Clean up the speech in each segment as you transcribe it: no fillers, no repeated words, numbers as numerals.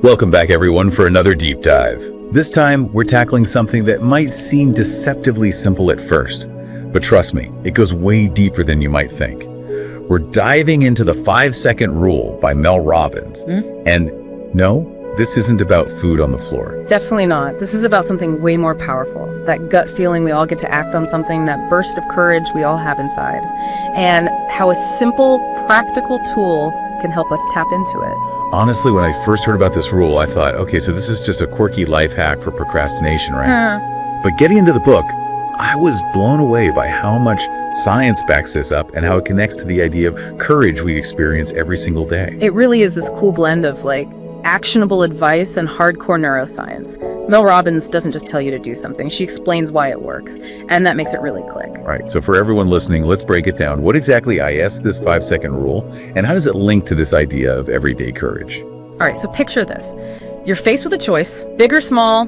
Welcome back, everyone, for another deep dive. This time, we're tackling something that might seem deceptively simple at first, but trust me, it goes way deeper than you might think. We're diving into the 5-second rule by Mel Robbins. And no, this isn't about food on the floor. Definitely not. This is about something way more powerful. That gut feeling we all get to act on something, that burst of courage we all have inside, and how a simple, practical tool can help us tap into it. Honestly, when I first heard about this rule, I thought, okay, so this is just a quirky life hack for procrastination, right? But getting into the book, I was blown away by how much science backs this up and how it connects to the idea of courage we experience every single day. It really is this cool blend of actionable advice and hardcore neuroscience. Mel Robbins doesn't just tell you to do something, she explains why it works, and that makes it really click. Right, so for everyone listening, let's break it down. What exactly is this 5-second rule, and how does it link to this idea of everyday courage? All right, so picture this. You're faced with a choice, big or small.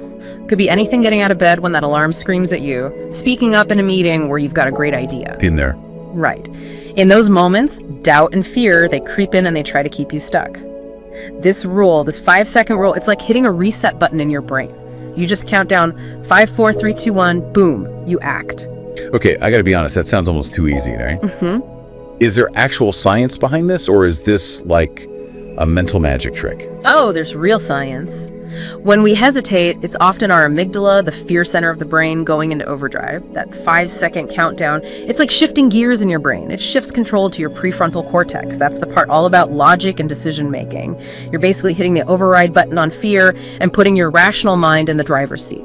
Could be anything getting out of bed when that alarm screams at you, speaking up in a meeting where you've got a great idea. Been there. Right. In those moments, doubt and fear, they creep in and they try to keep you stuck. This rule, this 5-second rule, it's like hitting a reset button in your brain. You just count down 5, 4, 3, 2, 1, boom, you act. Okay, I gotta be honest, that sounds almost too easy, right? Is there actual science behind this, or is this like a mental magic trick? Oh, there's real science. When we hesitate, it's often our amygdala, the fear center of the brain, going into overdrive. That 5-second countdown, it's like shifting gears in your brain. It shifts control to your prefrontal cortex. That's the part all about logic and decision making. You're basically hitting the override button on fear and putting your rational mind in the driver's seat.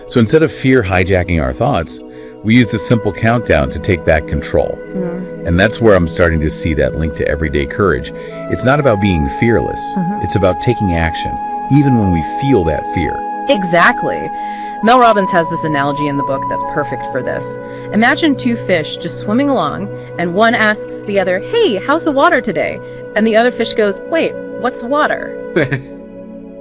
So instead of fear hijacking our thoughts, we use this simple countdown to take back control. And that's where I'm starting to see that link to everyday courage. It's not about being fearless. It's about taking action, even when we feel that fear. Exactly. Mel Robbins has this analogy in the book that's perfect for this. Imagine two fish just swimming along, and one asks the other, "Hey, how's the water today?" And the other fish goes, "Wait, what's water?"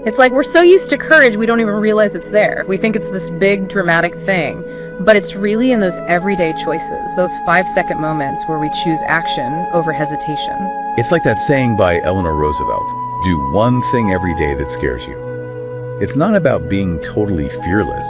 It's like we're so used to courage, we don't even realize it's there. We think it's this big, dramatic thing. But it's really in those everyday choices, those 5-second moments where we choose action over hesitation. It's like that saying by Eleanor Roosevelt, do one thing every day that scares you. It's not about being totally fearless.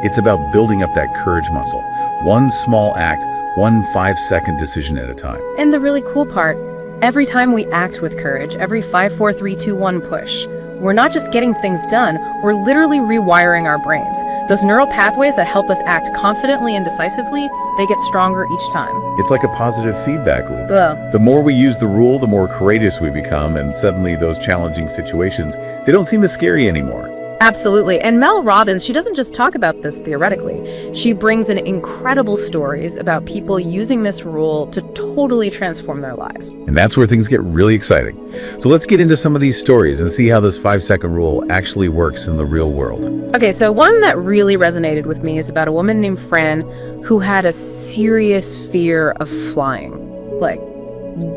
It's about building up that courage muscle. One small act, one 5-second decision at a time. And the really cool part, every time we act with courage, every 5, 4, 3, 2, 1 push, we're not just getting things done, we're literally rewiring our brains. Those neural pathways that help us act confidently and decisively, they get stronger each time. It's like a positive feedback loop. Ugh. The more we use the rule, the more courageous we become, and suddenly those challenging situations, they don't seem as scary anymore. Absolutely. And Mel Robbins, she doesn't just talk about this theoretically. She brings in incredible stories about people using this rule to totally transform their lives. And that's where things get really exciting. So let's get into some of these stories and see how this 5-second rule actually works in the real world. Okay, so one that really resonated with me is about a woman named Fran who had a serious fear of flying, like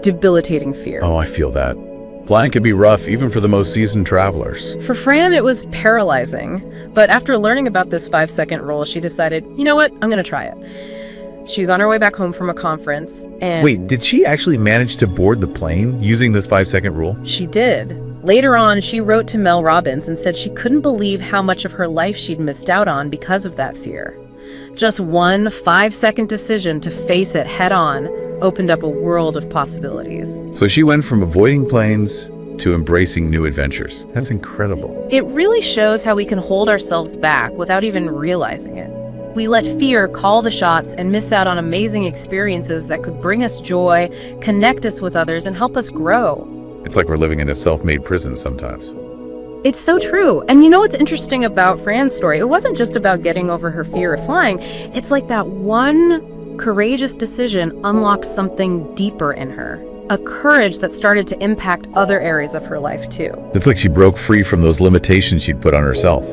debilitating fear. Oh, I feel that. Flying can be rough, even for the most seasoned travelers. For Fran, it was paralyzing. But after learning about this 5-second rule, she decided, you know what, I'm going to try it. She's on her way back home from a conference, and... Wait, did she actually manage to board the plane using this 5-second rule? She did. Later on, she wrote to Mel Robbins and said she couldn't believe how much of her life she'd missed out on because of that fear. Just one 5-second decision to face it head on opened up a world of possibilities. So she went from avoiding planes to embracing new adventures. That's incredible. It really shows how we can hold ourselves back without even realizing it. We let fear call the shots and miss out on amazing experiences that could bring us joy, connect us with others, and help us grow. It's like we're living in a self-made prison sometimes. It's so true. And you know what's interesting about Fran's story? It wasn't just about getting over her fear of flying. It's like that one courageous decision unlocked something deeper in her. A courage that started to impact other areas of her life too. It's like she broke free from those limitations she'd put on herself.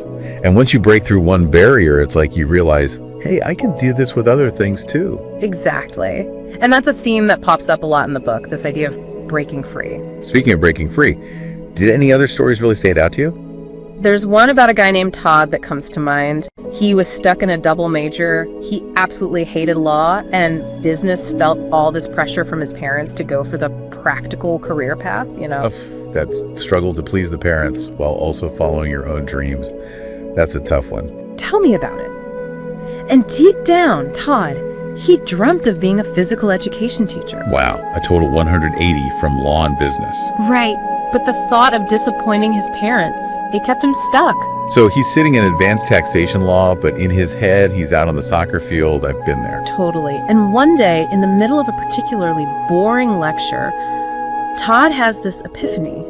And once you break through one barrier, it's like you realize, hey, I can do this with other things too. Exactly. And that's a theme that pops up a lot in the book, this idea of breaking free. Speaking of breaking free, did any other stories really stand out to you? There's one about a guy named Todd that comes to mind. He was stuck in a double major. He absolutely hated law, and business felt all this pressure from his parents to go for the practical career path, you know. that struggle to please the parents while also following your own dreams. That's a tough one. Tell me about it. And deep down, Todd, he dreamt of being a physical education teacher. Wow, a total 180 from law and business. Right, but the thought of disappointing his parents, it kept him stuck. So he's sitting in advanced taxation law, but in his head, he's out on the soccer field. I've been there. Totally. And one day, in the middle of a particularly boring lecture, Todd has this epiphany.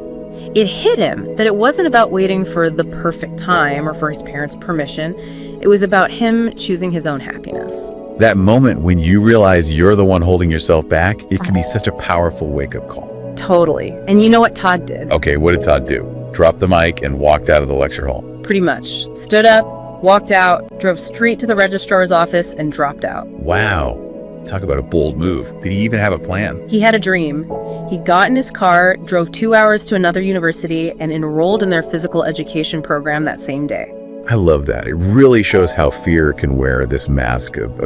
It hit him that it wasn't about waiting for the perfect time or for his parents' permission. It was about him choosing his own happiness. That moment when you realize you're the one holding yourself back, it can be such a powerful wake-up call. Totally. And you know what Todd did? Okay, what did Todd do? Dropped the mic and walked out of the lecture hall. Pretty much. Stood up, walked out, drove straight to the registrar's office, and dropped out. Wow. Talk about a bold move. Did he even have a plan? He had a dream. He got in his car, drove 2 hours to another university, and enrolled in their physical education program that same day. I love that. It really shows how fear can wear this mask of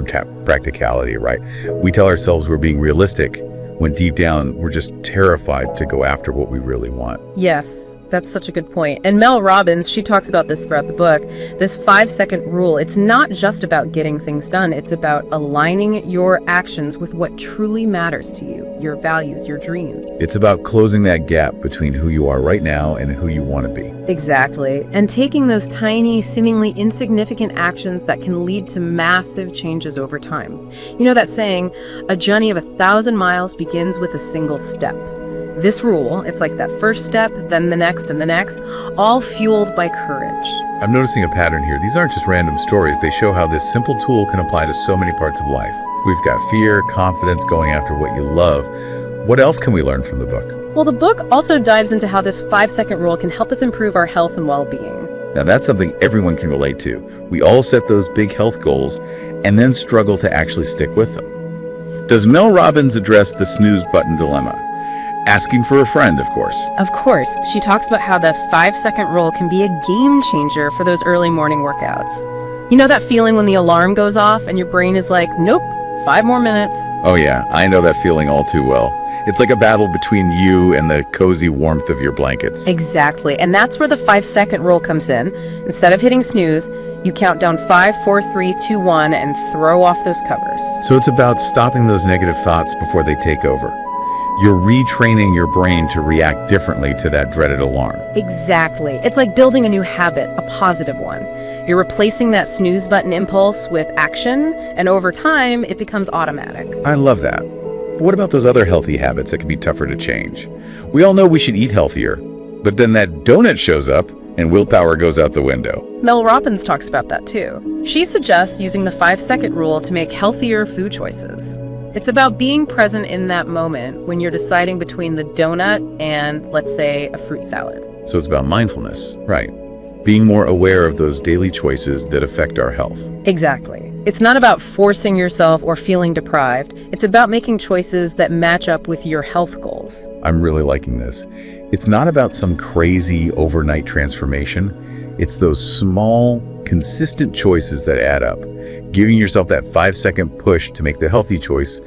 practicality, right? We tell ourselves we're being realistic when deep down we're just terrified to go after what we really want. Yes, that's such a good point. And Mel Robbins, she talks about this throughout the book, this 5-second rule. It's not just about getting things done. It's about aligning your actions with what truly matters to you, your values, your dreams. It's about closing that gap between who you are right now and who you want to be. Exactly. And taking those tiny, seemingly insignificant actions that can lead to massive changes over time. You know that saying, a journey of 1,000 miles begins with a single step. This rule, it's like that first step, then the next and the next, all fueled by courage. I'm noticing a pattern here. These aren't just random stories. They show how this simple tool can apply to so many parts of life. We've got fear, confidence, going after what you love. What else can we learn from the book? Well, the book also dives into how this 5-second rule can help us improve our health and well-being. Now that's something everyone can relate to. We all set those big health goals and then struggle to actually stick with them. Does Mel Robbins address the snooze button dilemma? Asking for a friend, of course. Of course, she talks about how the 5-second rule can be a game changer for those early morning workouts. You know that feeling when the alarm goes off and your brain is like, nope, 5 more minutes. Oh yeah, I know that feeling all too well. It's like a battle between you and the cozy warmth of your blankets. Exactly, and that's where the 5-second rule comes in. Instead of hitting snooze, you count down 5, 4, 3, 2, 1 and throw off those covers. So it's about stopping those negative thoughts before they take over. You're retraining your brain to react differently to that dreaded alarm. Exactly. It's like building a new habit, a positive one. You're replacing that snooze button impulse with action, and over time, it becomes automatic. I love that. But what about those other healthy habits that can be tougher to change? We all know we should eat healthier, but then that donut shows up and willpower goes out the window. Mel Robbins talks about that too. She suggests using the 5-second rule to make healthier food choices. It's about being present in that moment when you're deciding between the donut and, let's say, a fruit salad. So it's about mindfulness, right? Being more aware of those daily choices that affect our health. Exactly. It's not about forcing yourself or feeling deprived. It's about making choices that match up with your health goals. I'm really liking this. It's not about some crazy overnight transformation. It's those small, consistent choices that add up. Giving yourself that 5-second push to make the healthy choice,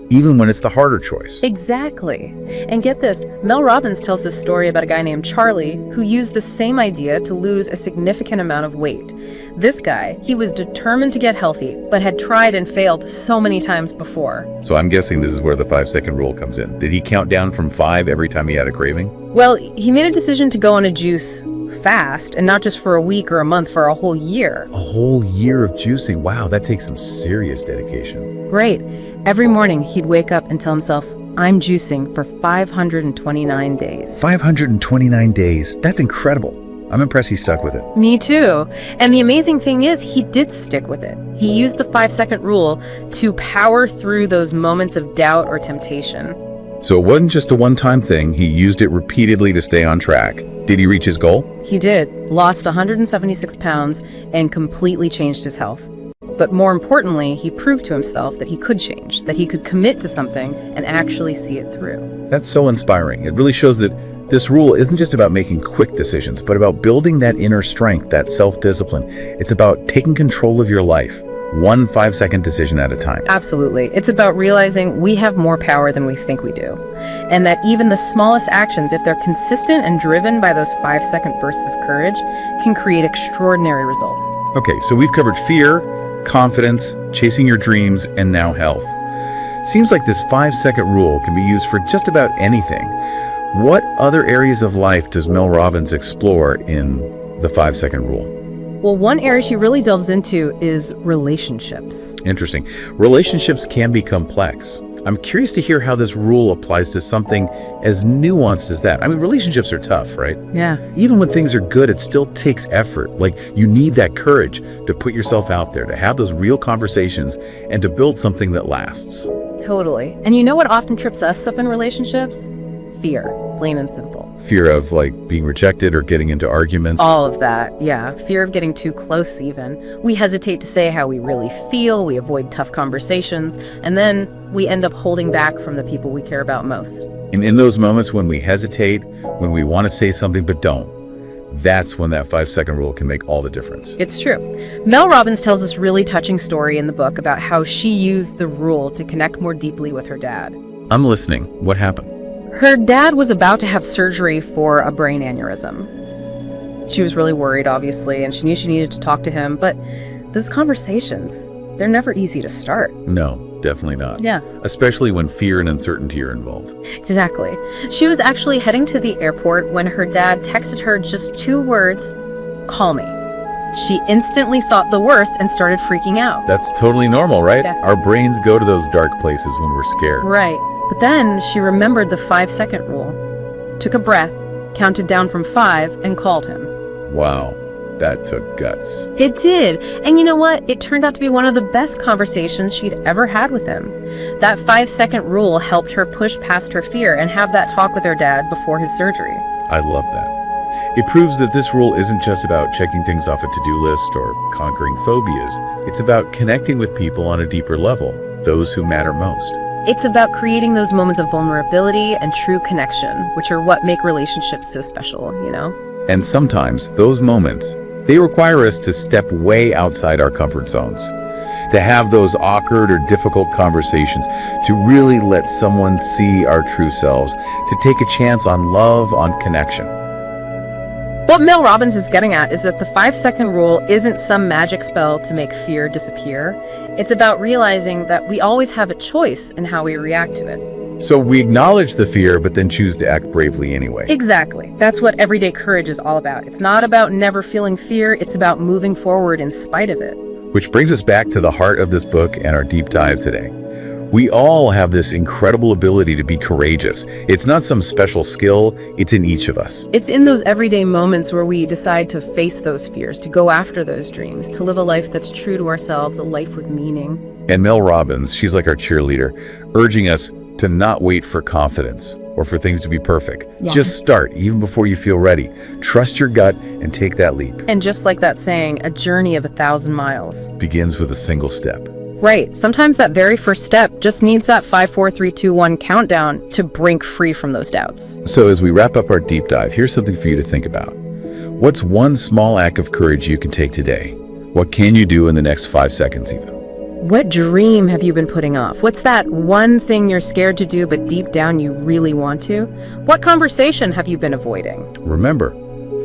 even when it's the harder choice. Exactly. And get this, Mel Robbins tells this story about a guy named Charlie who used the same idea to lose a significant amount of weight. This guy, he was determined to get healthy, but had tried and failed so many times before. So I'm guessing this is where the 5-second rule comes in. Did he count down from 5 every time he had a craving? Well, he made a decision to go on a juice fast, and not just for a week or a month, for a whole year. A whole year of juicing. Wow, that takes some serious dedication. Right. Every morning, he'd wake up and tell himself, I'm juicing for 529 days. 529 days. That's incredible. I'm impressed he stuck with it. Me too. And the amazing thing is, he did stick with it. He used the 5-second rule to power through those moments of doubt or temptation. So it wasn't just a one-time thing. He used it repeatedly to stay on track. Did he reach his goal? He did. Lost 176 pounds and completely changed his health. But more importantly, he proved to himself that he could change, that he could commit to something and actually see it through. That's so inspiring. It really shows that this rule isn't just about making quick decisions, but about building that inner strength, that self-discipline. It's about taking control of your life, one 5-second decision at a time. Absolutely. It's about realizing we have more power than we think we do. And that even the smallest actions, if they're consistent and driven by those 5-second bursts of courage, can create extraordinary results. Okay, so we've covered fear, confidence, chasing your dreams, and now health. Seems like this 5-second rule can be used for just about anything. What other areas of life does Mel Robbins explore in the 5-second rule? Well, one area she really delves into is relationships. Interesting. Relationships can be complex. I'm curious to hear how this rule applies to something as nuanced as that. I mean, relationships are tough, right? Yeah. Even when things are good, it still takes effort. Like, you need that courage to put yourself out there, to have those real conversations, and to build something that lasts. Totally. And you know what often trips us up in relationships? Fear, plain and simple. Fear of, like, being rejected or getting into arguments. All of that, yeah. Fear of getting too close even. We hesitate to say how we really feel, we avoid tough conversations, and then we end up holding back from the people we care about most. And in those moments when we hesitate, when we want to say something but don't, that's when that 5-second rule can make all the difference. It's true. Mel Robbins tells this really touching story in the book about how she used the rule to connect more deeply with her dad. I'm listening. What happened? Her dad was about to have surgery for a brain aneurysm. She was really worried, obviously, and she knew she needed to talk to him, but those conversations, they're never easy to start. No, definitely not. Yeah. Especially when fear and uncertainty are involved. Exactly. She was actually heading to the airport when her dad texted her just 2 words, "Call me." She instantly thought the worst and started freaking out. That's totally normal, right? Yeah. Our brains go to those dark places when we're scared. Right. But then she remembered the 5-second rule, took a breath, counted down from 5, and called him. Wow, that took guts. It did. And you know what? It turned out to be one of the best conversations she'd ever had with him. That 5-second rule helped her push past her fear and have that talk with her dad before his surgery. I love that. It proves that this rule isn't just about checking things off a to-do list or conquering phobias. It's about connecting with people on a deeper level, those who matter most. It's about creating those moments of vulnerability and true connection, which are what make relationships so special, you know? And sometimes those moments, they require us to step way outside our comfort zones, to have those awkward or difficult conversations, to really let someone see our true selves, to take a chance on love, on connection. What Mel Robbins is getting at is that the 5-second rule isn't some magic spell to make fear disappear. It's about realizing that we always have a choice in how we react to it. So we acknowledge the fear, but then choose to act bravely anyway. Exactly. That's what everyday courage is all about. It's not about never feeling fear, it's about moving forward in spite of it. Which brings us back to the heart of this book and our deep dive today. We all have this incredible ability to be courageous. It's not some special skill, it's in each of us. It's in those everyday moments where we decide to face those fears, to go after those dreams, to live a life that's true to ourselves, a life with meaning. And Mel Robbins, she's like our cheerleader, urging us to not wait for confidence or for things to be perfect. Yeah. Just start, even before you feel ready. Trust your gut and take that leap. And just like that saying, a journey of 1,000 miles Begins with a single step. Right. Sometimes that very first step just needs that 5, 4, 3, 2, 1 countdown to break free from those doubts. So as we wrap up our deep dive, here's something for you to think about. What's one small act of courage you can take today? What can you do in the next 5 seconds even? What dream have you been putting off? What's that one thing you're scared to do but deep down you really want to? What conversation have you been avoiding? Remember,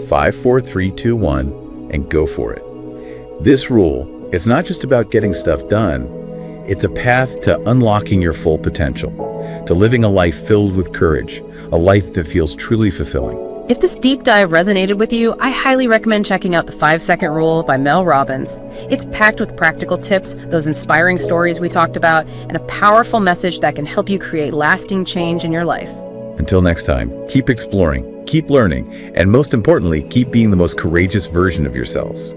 5, 4, 3, 2, 1, and go for it. This rule, it's not just about getting stuff done. It's a path to unlocking your full potential, to living a life filled with courage, a life that feels truly fulfilling. If this deep dive resonated with you, I highly recommend checking out The 5-Second Rule by Mel Robbins. It's packed with practical tips, those inspiring stories we talked about, and a powerful message that can help you create lasting change in your life. Until next time, keep exploring, keep learning, and most importantly, keep being the most courageous version of yourselves.